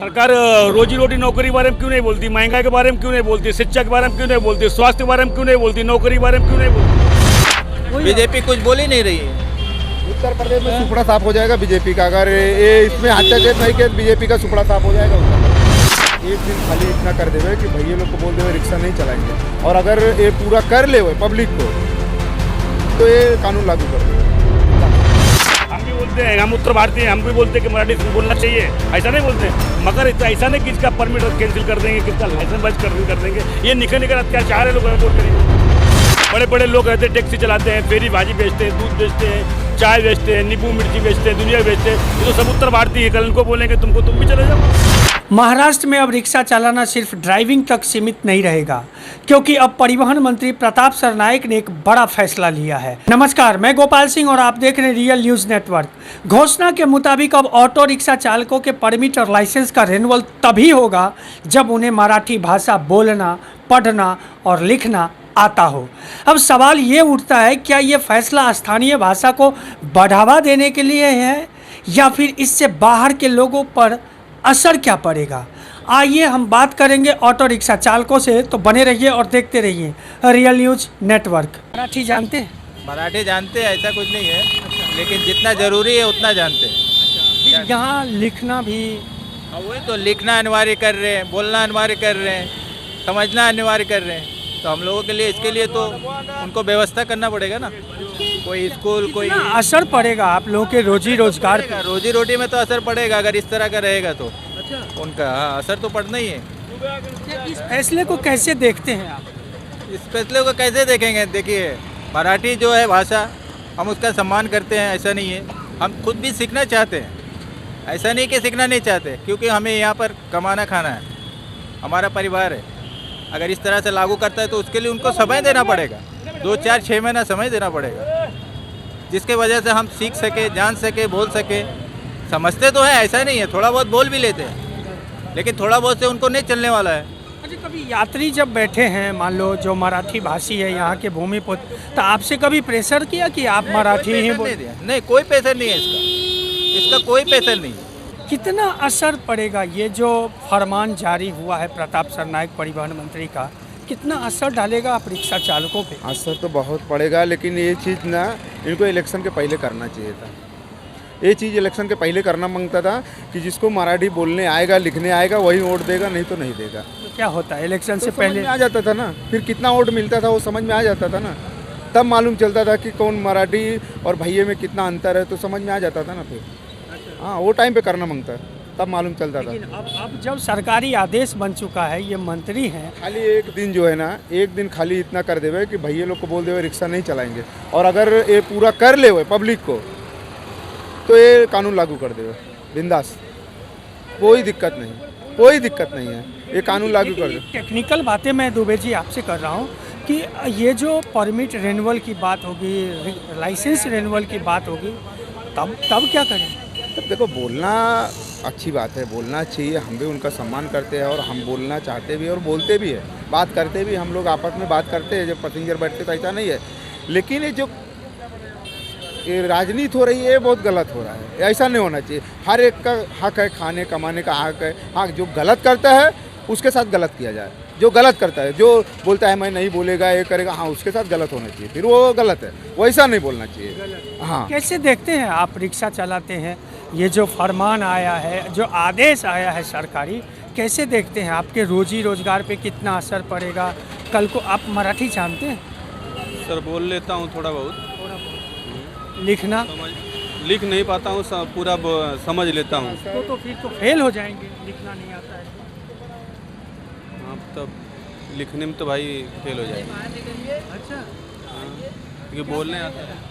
सरकार रोजी रोटी नौकरी के बारे में क्यों नहीं बोलती, महंगाई के बारे में क्यों नहीं बोलती, शिक्षा के बारे में क्यों नहीं बोलती, स्वास्थ्य के बारे में क्यों नहीं बोलती, नौकरी के बारे में क्यों नहीं बोलती? बीजेपी कुछ बोल ही नहीं रही है। उत्तर प्रदेश में सुपड़ा साफ हो जाएगा बीजेपी का, अगर ये इसमें हस्तक्षेप नहीं किया बीजेपी का सुपड़ा साफ हो जाएगा। एक दिन खाली इतना कर देवे कि भैया लोग को बोल देवे रिक्शा नहीं चलाएंगे, और अगर ये पूरा कर ले पब्लिक को तो ये कानून लागू कर देवे। हम भी बोलते हैं, हम उत्तर भारतीय हैं, हम भी बोलते हैं कि मराठी बोलना चाहिए, ऐसा नहीं बोलते, मगर ऐसा नहीं कि इसका परमिट कैंसिल कर देंगे, किसका लाइसेंस बंद कर देंगे। ये निकल अत्याचार है। लोग रिपोर्ट करेंगे, बड़े बड़े लोग रहते हैं, टैक्सी चलाते हैं, फेरी भाजी बेचते हैं, दूध बेचते हैं, चाय बेचते हैं, नींबू मिर्ची बेचते हैं, दुनिया बेचते हैं। ये तो सब उत्तर भारतीय है। कल उनको बोलेंगे तुम भी चले जाओ। महाराष्ट्र में अब रिक्शा चलाना सिर्फ ड्राइविंग तक सीमित नहीं रहेगा, क्योंकि अब परिवहन मंत्री प्रताप सरनाईक ने एक बड़ा फैसला लिया है। नमस्कार, मैं गोपाल सिंह और आप देख रहे हैं रियल न्यूज़ नेटवर्क। घोषणा के मुताबिक अब ऑटो रिक्शा चालकों के परमिट और लाइसेंस का रिन्यूअल तभी होगा जब उन्हें मराठी भाषा बोलना, पढ़ना और लिखना आता हो। अब सवाल ये उठता है, क्या ये फैसला स्थानीय भाषा को बढ़ावा देने के लिए है या फिर इससे बाहर के लोगों पर असर क्या पड़ेगा? आइए हम बात करेंगे ऑटो रिक्शा चालकों से, तो बने रहिए और देखते रहिए रियल न्यूज़ नेटवर्क। मराठी जानते हैं? मराठी जानते हैं, ऐसा कुछ नहीं है, लेकिन जितना जरूरी है उतना जानते हैं। यहाँ लिखना भी वही तो, लिखना अनिवार्य कर रहे हैं, बोलना अनिवार्य कर रहे हैं, समझना अनिवार्य कर रहे हैं। तो हम लोगों के लिए, इसके लिए तो उनको व्यवस्था करना पड़ेगा ना। कोई स्कूल, कोई असर पड़ेगा आप लोगों के रोजी रोजगार पे? रोजी रोटी में तो असर पड़ेगा, अगर इस तरह का रहेगा तो उनका असर तो पड़ना ही है। इस फैसले को कैसे देखते हैं आप? इस फैसले को कैसे देखेंगे? देखिए, मराठी जो है भाषा, हम उसका सम्मान करते हैं, ऐसा नहीं है। हम खुद भी सीखना चाहते हैं, ऐसा नहीं कि सीखना नहीं चाहते, क्योंकि हमें यहाँ पर कमाना खाना है, हमारा परिवार है। अगर इस तरह से लागू करता है तो उसके लिए उनको समय देना पड़ेगा, 2, 4, 6 महीना समय देना पड़ेगा, जिसके वजह से हम सीख सके, जान सके, बोल सके। समझते तो है, ऐसा नहीं है, थोड़ा बहुत बोल भी लेते हैं, लेकिन थोड़ा बहुत से उनको नहीं चलने वाला है। अच्छा, कभी यात्री जब बैठे हैं, मान लो जो मराठी भाषी है यहाँ के भूमि पुत्र, तो आपसे कभी प्रेशर किया कि आप मराठी ही बोल? नहीं, कोई प्रेशर नहीं है इसका कोई प्रेशर नहीं है। कितना असर पड़ेगा ये जो फरमान जारी हुआ है प्रताप सरनाईक परिवहन मंत्री का, कितना असर डालेगा आप रिक्शा चालकों पे? असर तो बहुत पड़ेगा, लेकिन ये चीज़ ना इनको इलेक्शन के पहले करना चाहिए था। ये चीज़ इलेक्शन के पहले करना मांगता था कि जिसको मराठी बोलने आएगा, लिखने आएगा, वही वोट देगा, नहीं तो नहीं देगा। तो क्या होता है, इलेक्शन से तो पहले आ जाता था ना, फिर कितना वोट मिलता था वो समझ में आ जाता था ना, तब मालूम चलता था कि कौन मराठी और भैये में कितना अंतर है, तो समझ में आ जाता था ना। फिर हाँ, वो टाइम पे करना मांगता है, तब मालूम चलता था। लेकिन अब जब सरकारी आदेश बन चुका है, ये मंत्री हैं, खाली एक दिन जो है ना, एक दिन खाली इतना कर देवे कि भैया लोग को बोल देवे रिक्शा नहीं चलाएंगे, और अगर ये पूरा कर ले पब्लिक को तो ये कानून लागू कर देवे बिंदास। कोई दिक्कत नहीं है, ये कानून लागू कर दे। टेक्निकल बातें मैं दुबे जी आपसे कर रहा हूँ कि ये जो परमिट रिन्यूअल की बात होगी, लाइसेंस रिन्यूअल की बात होगी, तब क्या करें? तब देखो, बोलना अच्छी बात है, बोलना चाहिए, हम भी उनका सम्मान करते हैं और हम बोलना चाहते भी और बोलते भी है, बात करते भी, हम लोग आपस में बात करते हैं जब पैसेंजर बैठते तो ऐसा नहीं है। लेकिन ये जो राजनीति हो रही है, ये बहुत गलत हो रहा है, ऐसा नहीं होना चाहिए। हर एक का हक है, खाने कमाने का हक है। हाँ, जो गलत करता है उसके साथ गलत किया जाए, जो गलत करता है, जो बोलता है मैं नहीं बोलेगा, ये करेगा, हाँ उसके साथ गलत होना चाहिए, फिर वो गलत है, वैसा नहीं बोलना चाहिए। हाँ, कैसे देखते हैं आप, रिक्शा चलाते हैं, ये जो फरमान आया है, जो आदेश आया है सरकारी, कैसे देखते हैं? आपके रोजी रोजगार पे कितना असर पड़ेगा कल को? आप मराठी जानते हैं? सर, बोल लेता हूँ थोड़ा बहुत। लिखना लिख नहीं पाता हूँ, पूरा समझ लेता हूँ। तो फिर तो फेल हो जाएंगे, लिखना नहीं आता है। हाँ, तब लिखने में तो भाई फेल हो जाएगा। अच्छा, क्योंकि बोलने आता है।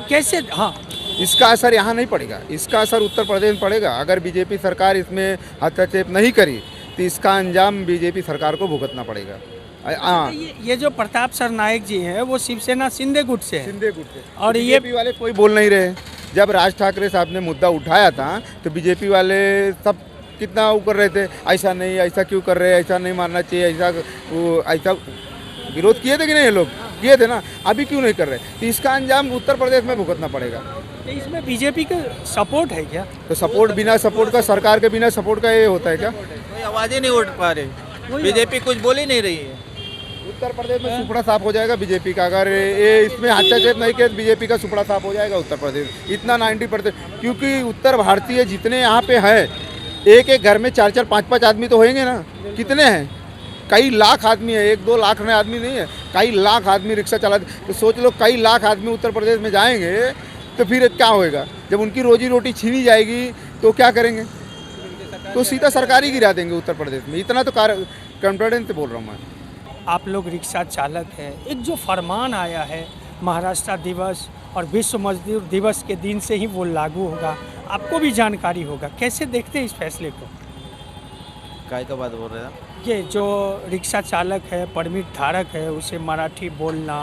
कैसे? हाँ, इसका असर यहाँ नहीं पड़ेगा, इसका असर उत्तर प्रदेश में पड़ेगा। अगर बीजेपी सरकार इसमें हस्तक्षेप नहीं करी तो इसका अंजाम बीजेपी सरकार को भुगतना पड़ेगा। हाँ, ये जो प्रताप सरनाईक जी हैं, वो शिवसेना शिंदे गुट से है, शिंदे गुट से, और ये बीजेपी वाले कोई बोल नहीं रहे। जब राज ठाकरे साहब ने मुद्दा उठाया था तो बीजेपी वाले सब कितना वो कर रहे थे, ऐसा नहीं, ऐसा क्यों कर रहे हैं, ऐसा नहीं मानना चाहिए, ऐसा विरोध किए थे कि नहीं? ये लोग किए थे ना, अभी क्यों नहीं कर रहे? तो इसका अंजाम उत्तर प्रदेश में भुगतना पड़ेगा। तो इसमें बीजेपी का सपोर्ट है क्या? तो सपोर्ट, बिना सपोर्ट का, सरकार के बिना सपोर्ट का ये होता है क्या? कोई आवाज़ ही नहीं उठ पा रही, बीजेपी कुछ बोल ही नहीं रही है। उत्तर प्रदेश में सुपड़ा साफ हो जाएगा बीजेपी का, अगर ये इसमें हस्तक्षेप नहीं किया तो बीजेपी का सुपड़ा साफ हो जाएगा उत्तर प्रदेश, इतना 90%। क्योंकि उत्तर भारतीय जितने यहाँ पे हैं, एक एक घर में 4-4, 5-5 आदमी तो होंगे ना। कितने हैं? कई लाख आदमी है, 1-2 लाख में आदमी नहीं है, कई लाख आदमी रिक्शा चलाते। तो सोच लो, कई लाख आदमी उत्तर प्रदेश में जाएंगे तो फिर क्या होएगा? जब उनकी रोजी रोटी छीनी जाएगी तो क्या करेंगे? तो सीधा सरकार ही गिरा देंगे उत्तर प्रदेश में। इतना तो कॉन्फिडेंस से बोल रहा हूँ मैं। आप लोग रिक्शा चालक हैं, एक जो फरमान आया है महाराष्ट्र दिवस और विश्व मजदूर दिवस के दिन से ही वो लागू होगा, आपको भी जानकारी होगा, कैसे देखते हैं इस फैसले को? काय का बात बोल रहे हैं? ये जो रिक्शा चालक है, परमिट धारक है, उसे मराठी बोलना,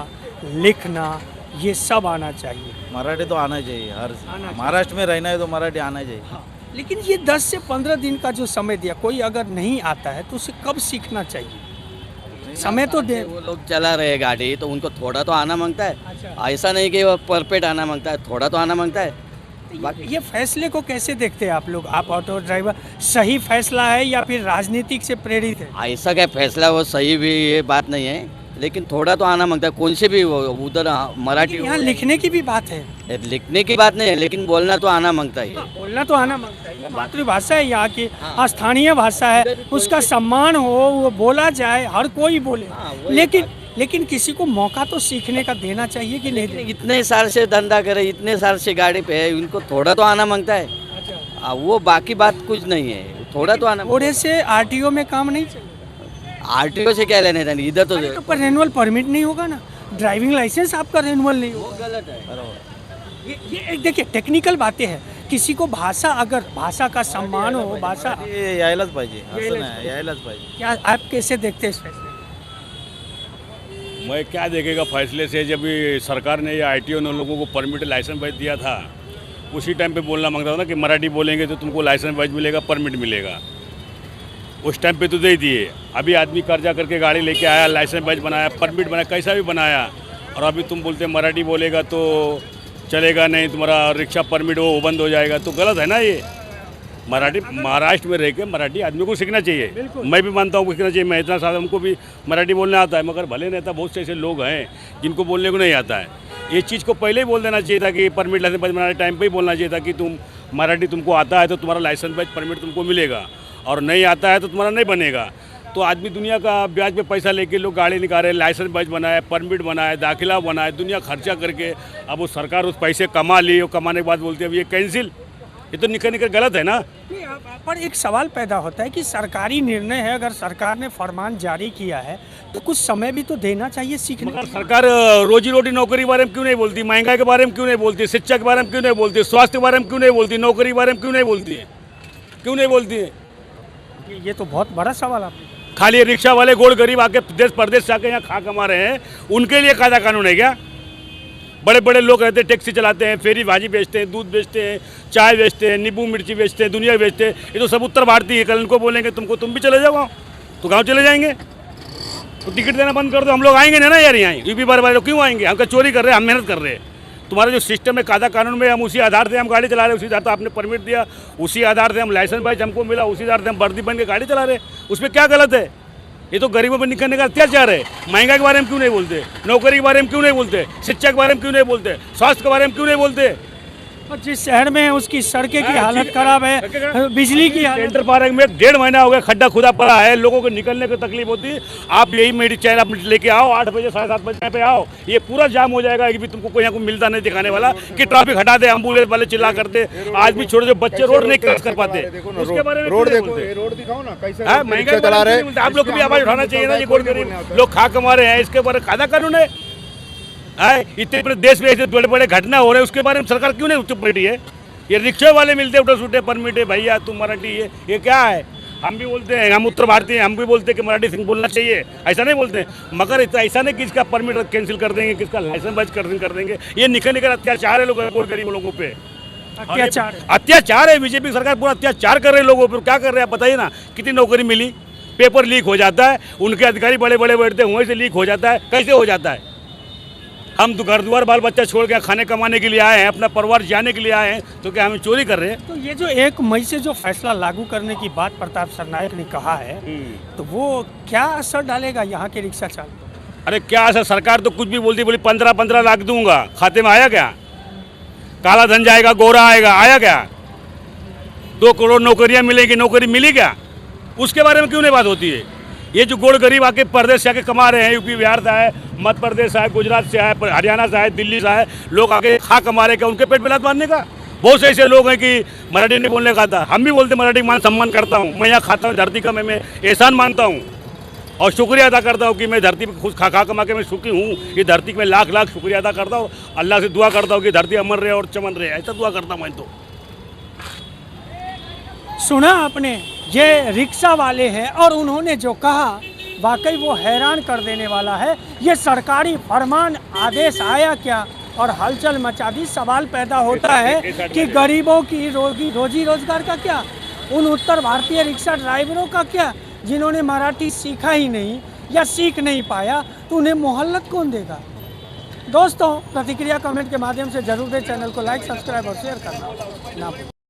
लिखना, ये सब आना चाहिए। मराठी तो आना चाहिए, हर चाहिए। महाराष्ट्र में रहना है तो मराठी आना चाहिए। हाँ, लेकिन ये 10 से 15 दिन का जो समय दिया, कोई अगर नहीं आता है तो उसे कब सीखना चाहिए? समय तो दे। वो लोग चला रहे गाड़ी तो उनको थोड़ा तो आना मांगता है। अच्छा। ऐसा नहीं कि वो परफेक्ट आना मांगता है, थोड़ा तो आना मांगता है। ये फैसले को कैसे देखते हैं आप लोग? आप ऑटो ड्राइवर, सही फैसला है या फिर राजनीतिक से प्रेरित है? ऐसा क्या फैसला वो सही भी ये बात नहीं है, लेकिन थोड़ा तो आना मांगता है। कौन से भी वो उधर मराठी यहाँ लिखने की भी बात है, लिखने की बात नहीं है, लेकिन बोलना तो आना मांगता है। बोलना तो आना मांगता है। मातृभाषा है यहाँ की, स्थानीय भाषा है, उसका सम्मान हो, वो बोला जाए, हर कोई बोले। लेकिन किसी को मौका तो सीखने का देना चाहिए कि नहीं देना? इतने साल से धंधा करे, इतने साल से गाड़ी पे है, उनको थोड़ा तो आना मांगता है। वो बाकी बात कुछ नहीं है, थोड़ा तो आना। थोड़े से आरटीओ में काम नहीं चले, आरटीओ से क्या लेने देने, इधर तो तो पर रेनुअल परमिट नहीं होगा ना, ड्राइविंग लाइसेंस आपका रेनुअल नहीं होगा। गलत है। ये देखिए टेक्निकल बातें हैं। किसी को भाषा, अगर भाषा का सम्मान हो, भाषा यायलाच पाहिजे, असं नाही, यायलाच पाहिजे। क्या आप कैसे देखते हैं इस फैसले? मैं क्या देखेगा फैसले से, जब ये सरकार ने ये ITO ने लोगों को परमिट लाइसेंस वाइज दिया था, उसी टाइम पे बोलना मांगता था ना कि मराठी बोलेंगे तो तुमको लाइसेंस वाइज मिलेगा, परमिट मिलेगा। उस टाइम पे तो दे दिए। अभी आदमी कर्जा करके गाड़ी लेके आया, लाइसेंस वाइज बनाया, परमिट बनाया, कैसा भी बनाया, और अभी तुम बोलते मराठी बोलेगा तो चलेगा नहीं, तुम्हारा रिक्शा परमिट वो बंद हो जाएगा, तो गलत है ना ये। मराठी महाराष्ट्र में रह के मराठी आदमी को सीखना चाहिए। मैं भी मानता हूँ सीखना चाहिए। मैं इतना साल हमको भी मराठी बोलना आता है, मगर भले नेता बहुत से ऐसे लोग हैं जिनको बोलने को नहीं आता है। ये चीज़ को पहले ही बोल देना चाहिए था कि परमिट लाइसेंस बनाने टाइम पे ही बोलना चाहिए था कि तुम मराठी तुमको आता है तो तुम्हारा लाइसेंस वाइज परमिट तुमको मिलेगा, और नहीं आता है तो तुम्हारा नहीं बनेगा। तो आदमी दुनिया का ब्याज पे पैसा लेके लोग गाड़ी निकाले, लाइसेंस वाइज बनाए, परमिट बनाए, दाखिला बनाए, दुनिया खर्चा करके अब वो सरकार उस पैसे कमा ली, और कमाने के बाद बोलती है अब ये कैंसिल। ये तो निकल गलत है ना। पर एक सवाल पैदा होता है कि सरकारी निर्णय है, अगर सरकार ने फरमान जारी किया है तो कुछ समय भी तो देना चाहिए सीखने। मगर सरकार रोजी रोटी नौकरी के बारे में क्यों नहीं बोलती, महंगाई के बारे में क्यों नहीं बोलती, शिक्षा के बारे में क्यों नहीं बोलती, स्वास्थ्य के बारे में क्यों नहीं बोलती, नौकरी के बारे में क्यों नहीं बोलती है? क्यों नहीं बोलती है? ये तो बहुत बड़ा सवाल आपने। खाली रिक्शा वाले गोड़ गरीब आके देश प्रदेश से आके यहाँ खा कमा रहे हैं, उनके लिए कायदा कानून है क्या? बड़े बड़े लोग रहते हैं, टैक्सी चलाते हैं, फेरी भाजी बेचते हैं, दूध बेचते हैं, चाय बेचते हैं, नींबू मिर्ची बेचते हैं, दुनिया बेचते हैं। ये तो सब उत्तर भारतीय है। कल इनको बोलेंगे तुमको, तुम भी चले जाओ गाँव, तो गाँव चले जाएंगे। तो टिकट देना बंद कर दो, हम लोग आएंगे ना यार यहाँ। यूपी बार बार क्यों आएंगे? हम क्या चोरी कर रहे हैं? हम मेहनत कर रहे हैं। तुम्हारा जो सिस्टम है कायदा कानून में, हम उसी आधार से हम गाड़ी चला रहे हैं, उसी आधार से आपने परमिट दिया, उसी आधार से हम लाइसेंस वाइज हमको मिला, उसी आधार से हम वर्दी बन के गाड़ी चला रहे हैं। उसमें क्या गलत है? ये तो गरीबों पर निकलने का अत्याचार है। महंगाई के बारे में क्यों नहीं बोलते, नौकरी के बारे में क्यों नहीं बोलते, शिक्षा के बारे में क्यों नहीं बोलते, स्वास्थ्य के बारे में क्यों नहीं बोलते? और जिस शहर में है उसकी सड़कें की हालत खराब है, बिजली की हालत। सेंटर पार्क में 1.5 महीना हो गया, खड्डा खुदा पड़ा है, लोगों को निकलने की तकलीफ होती है। आप यही मेरी चैन आप लेके आओ, 8 बजे 7:30 बजे पे आओ, ये पूरा जाम हो जाएगा। कि तुमको कोई यहाँ को मिलता नहीं दिखाने वाला कि ट्रैफिक हटा दे, एम्बुलेंस वाले चिल्ला करते, आदमी छोटे जो बच्चे रोड नहीं क्रॉस कर पाते, उसके बारे में रोड क्यों नहीं देखो, बोलते? ये रोड दिखाओ ना कैसे हाँ, रिक्शा महंगाई चला रहे हैं। आप लोग को भी आवाज उठाना चाहिए ना। ये गोड़ गरीब लोग खा कमा रहे हैं, इसके बारे में कायदा कानून है। इतने बड़े देश में ऐसे बड़े बड़े घटना हो रहे हैं, उसके बारे में सरकार क्यों नहीं चुप बैठी है? ये रिक्शे वाले मिलते उठे सूटे परमिट है, भैया तुम मराठी, ये क्या है? हम भी बोलते हैं, हम उत्तर भारतीय हैं, हम भी बोलते हैं कि मराठी सिंह बोलना चाहिए, ऐसा नहीं बोलते। मगर ऐसा नहीं कि इसका परमिट कैंसिल कर देंगे, किसका लाइसेंस बंद कर देंगे। ये निकल अत्याचार है लोगों गरीब लोगों पे, अत्याचार है। बीजेपी सरकार पूरा अत्याचार कर रहे हैं लोगों पर। क्या कर रहे हैं बताइए ना? कितनी नौकरी मिली? पेपर लीक हो जाता है, उनके अधिकारी बड़े बड़े बैठते हैं, वहीं से लीक हो जाता है। कैसे हो जाता है? हम घर द्वार बाल बच्चा छोड़ के खाने कमाने के लिए आए हैं, अपना परिवार जाने के लिए आए हैं, तो क्या हम चोरी कर रहे हैं? तो ये जो 1 मई से जो फैसला लागू करने की बात प्रताप सरनायक ने कहा है, तो वो क्या असर डालेगा यहाँ के रिक्शा चालकों? अरे क्या असर, सरकार तो कुछ भी बोलती, बोली 15 लाख दूंगा, खाते में आया क्या? काला धन जाएगा, गोरा आएगा, आया क्या? 2 करोड़ नौकरियां मिलेगी, नौकरी मिली क्या? उसके बारे में क्यों नहीं बात होती है? ये जो गोड़ गरीब आके प्रदेश से आके कमा रहे हैं, यूपी बिहार से आए, मध्य प्रदेश से आए, गुजरात से आए, हरियाणा से आए, दिल्ली से आए, लोग आके खा कमा रहे, क्या उनके पेट में लात मारने का? बहुत से ऐसे लोग हैं कि मराठी नहीं बोलने का था, हम भी बोलते मराठी, मान सम्मान करता हूँ, मैं यहाँ खाता हूँ, धरती का मैं एहसान मानता हूँ और शुक्रिया अदा करता हूँ कि मैं धरती पर खुद खा कमा के मैं सुखी हूँ। ये धरती में लाख शुक्रिया अदा करता हूँ, अल्लाह से दुआ करता हूँ कि धरती अमर रहे और चमन रहे, ऐसा दुआ करता हूँ मैं। तो सुना आपने, ये रिक्शा वाले हैं और उन्होंने जो कहा वाकई वो हैरान कर देने वाला है। ये सरकारी फरमान आदेश आया क्या और हलचल मचा दी। सवाल पैदा होता है कि गरीबों की रोजी रोजगार का क्या, उन उत्तर भारतीय रिक्शा ड्राइवरों का क्या जिन्होंने मराठी सीखा ही नहीं या सीख नहीं पाया, तो उन्हें मोहल्लत कौन देगा? दोस्तों, प्रतिक्रिया कमेंट के माध्यम से जरूर दें। चैनल को लाइक, सब्सक्राइब और शेयर करना ना भूलें।